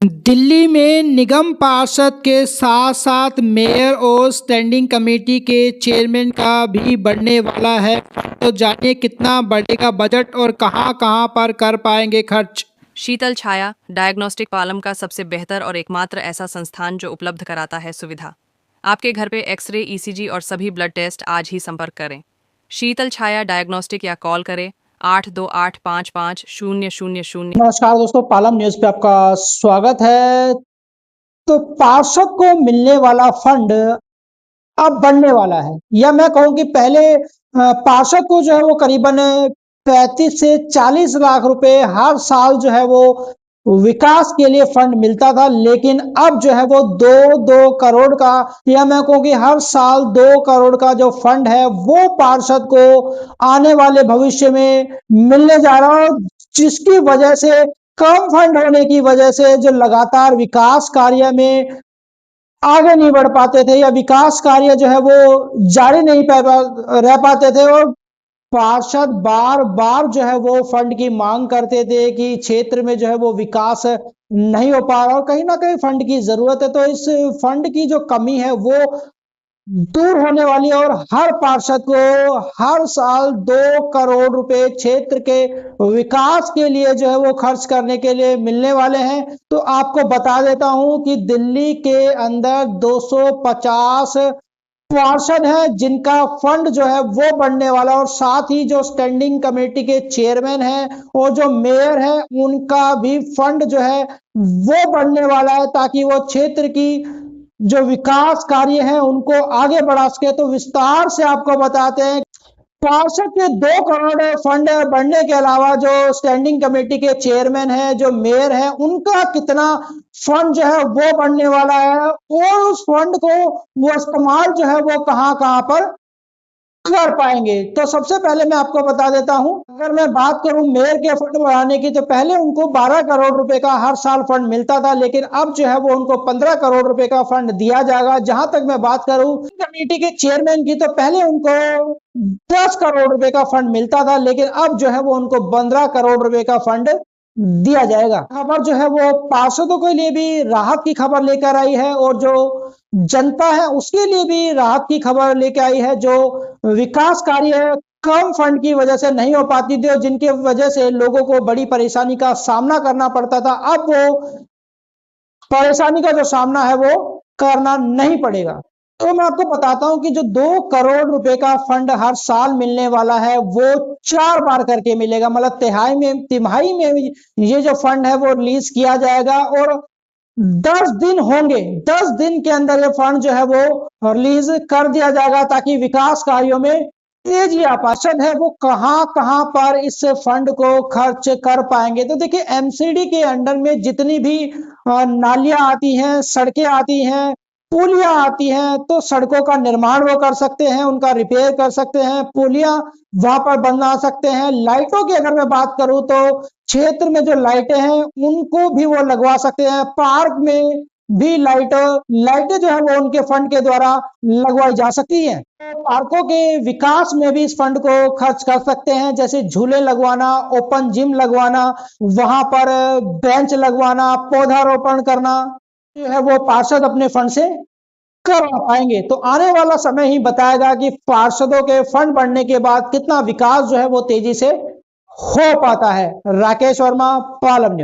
दिल्ली में निगम पार्षद के साथ साथ मेयर और स्टैंडिंग कमेटी के चेयरमैन का भी बढ़ने वाला है। तो जानिए कितना बढ़ेगा बजट और कहां कहां पर कर पाएंगे खर्च। शीतल छाया डायग्नोस्टिक पालम का सबसे बेहतर और एकमात्र ऐसा संस्थान जो उपलब्ध कराता है सुविधा। आपके घर पे एक्सरे, ईसीजी और सभी ब्लड टेस्ट आज ही संपर्क करें। शीतल छाया डायग्नोस्टिक या कॉल करें 82855000। नमस्कार दोस्तों, पालम न्यूज पे आपका स्वागत है। तो पार्षद को मिलने वाला फंड अब बढ़ने वाला है, या मैं कहूं कि पहले पार्षद को जो है वो करीबन 35 से 40 लाख रुपए हर साल जो है वो विकास के लिए फंड मिलता था, लेकिन अब जो है वो 2-2 करोड़ का, या मैं कहूं कि हर साल 2 करोड़ का जो फंड है वो पार्षद को आने वाले भविष्य में मिलने जा रहा है, जिसकी वजह से कम फंड होने की वजह से जो लगातार विकास कार्य में आगे नहीं बढ़ पाते थे या विकास कार्य जो है वो जारी नहीं रह पाते थे, और पार्षद बार बार जो है वो फंड की मांग करते थे कि क्षेत्र में जो है वो विकास नहीं हो पा रहा और कहीं ना कहीं फंड की जरूरत है। तो इस फंड की जो कमी है वो दूर होने वाली है और हर पार्षद को हर साल 2 करोड़ रुपए क्षेत्र के विकास के लिए जो है वो खर्च करने के लिए मिलने वाले हैं। तो आपको बता देता हूं कि दिल्ली के अंदर 250 पार्षद हैं जिनका फंड जो है वो बढ़ने वाला, और साथ ही जो स्टैंडिंग कमेटी के चेयरमैन हैं और जो मेयर है उनका भी फंड जो है वो बढ़ने वाला है, ताकि वो क्षेत्र की जो विकास कार्य है उनको आगे बढ़ा सके। तो विस्तार से आपको बताते हैं, पार्षद के 2 करोड़ फंड बढ़ने के अलावा जो स्टैंडिंग कमेटी के चेयरमैन है, जो मेयर है, उनका कितना फंड जो है वो बढ़ने वाला है और उस फंड को वो इस्तेमाल जो है वो कहां कहां पर कर पाएंगे। तो सबसे पहले मैं आपको बता देता हूं, अगर मैं बात करूं मेयर के फंड बढ़ाने की, तो पहले उनको 12 करोड़ रुपए का हर साल फंड मिलता था, लेकिन अब जो है वो उनको 15 करोड़ रुपए का फंड दिया जाएगा। जहां तक मैं बात करूं कमेटी के चेयरमैन की, तो पहले उनको 10 करोड़ रुपए का फंड मिलता था, लेकिन अब जो है वो उनको 15 करोड़ रुपए का फंड दिया जाएगा। खबर जो है वो पार्षदों के लिए भी राहत की खबर लेकर आई है और जो जनता है उसके लिए भी राहत की खबर लेकर आई है। जो विकास कार्य कम फंड की वजह से नहीं हो पाती थी और जिनकी वजह से लोगों को बड़ी परेशानी का सामना करना पड़ता था, अब वो परेशानी का जो सामना है वो करना नहीं पड़ेगा। तो मैं आपको बताता हूं कि जो 2 करोड़ रुपए का फंड हर साल मिलने वाला है वो 4 बार करके मिलेगा, मतलब तिमाही में ये जो फंड है वो रिलीज किया जाएगा और 10 दिन होंगे। 10 दिन के अंदर ये फंड जो है वो रिलीज कर दिया जाएगा, ताकि विकास कार्यों में तेजी आ पाए। पार्षद है वो कहां कहां पर इस फंड को खर्च कर पाएंगे। तो देखिए, एमसीडी के अंडर में जितनी भी नालियां आती हैं, सड़कें आती हैं, पुलियां आती हैं, तो सड़कों का निर्माण वो कर सकते हैं, उनका रिपेयर कर सकते हैं, पुलियां वहां पर बना सकते हैं। लाइटों की अगर मैं बात करूं तो क्षेत्र में जो लाइटें हैं उनको भी वो लगवा सकते हैं। पार्क में भी लाइटें जो है वो उनके फंड के द्वारा लगवाई जा सकती हैं। तो पार्कों के विकास में भी इस फंड को खर्च कर सकते हैं, जैसे झूले लगवाना, ओपन जिम लगवाना, वहां पर बेंच लगवाना, पौधारोपण करना जो है वो पार्षद अपने फंड से करवा पाएंगे। तो आने वाला समय ही बताएगा कि पार्षदों के फंड बढ़ने के बाद कितना विकास जो है वो तेजी से हो पाता है। राकेश वर्मा, पालम न्यूज।